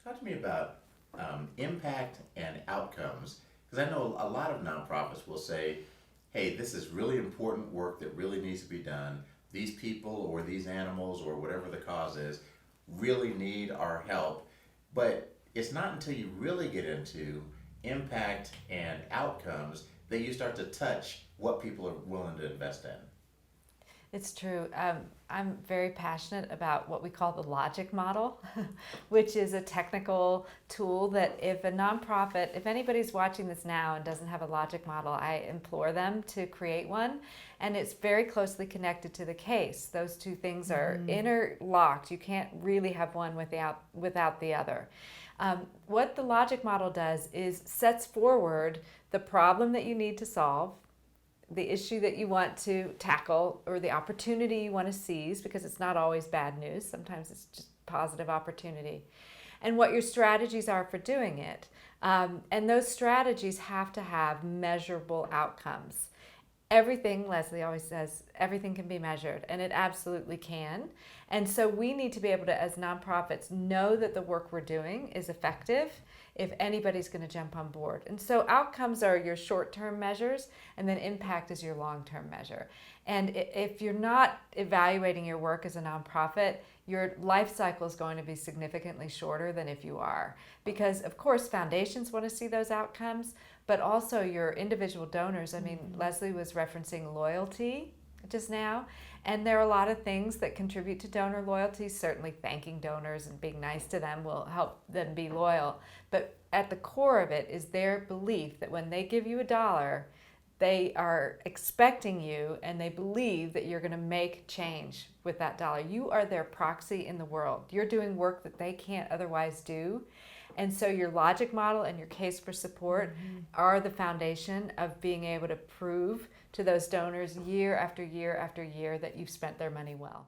Talk to me about impact and outcomes, because I know a lot of nonprofits will say, hey, this is really important work that really needs to be done. These people or these animals or whatever the cause is really need our help. But it's not until you really get into impact and outcomes that you start to touch what people are willing to invest in. It's true. I'm very passionate about what we call the logic model, which is a technical tool that if a nonprofit, if anybody's watching this now and doesn't have a logic model, I implore them to create one. And it's very closely connected to the case. Those two things are interlocked. You can't really have one without the other. What the logic model does is sets forward the problem that you need to solve, the issue that you want to tackle, or the opportunity you want to seize, because it's not always bad news. Sometimes it's just positive opportunity. And what your strategies are for doing it. And those strategies have to have measurable outcomes. Everything, Leslie always says, everything can be measured, and it absolutely can. And so we need to be able to, as nonprofits, know that the work we're doing is effective if anybody's going to jump on board. And so outcomes are your short-term measures, and then impact is your long-term measure. And if you're not evaluating your work as a nonprofit, your life cycle is going to be significantly shorter than if you are. Because, of course, foundations want to see those outcomes, but also your individual donors. I mean, Leslie was referencing loyalty just now, and there are a lot of things that contribute to donor loyalty. Certainly thanking donors and being nice to them will help them be loyal. But at the core of it is their belief that when they give you $1, they are expecting you and they believe that you're going to make change with that dollar. You are their proxy in the world. You're doing work that they can't otherwise do. And so your logic model and your case for support are the foundation of being able to prove to those donors year after year after year that you've spent their money well.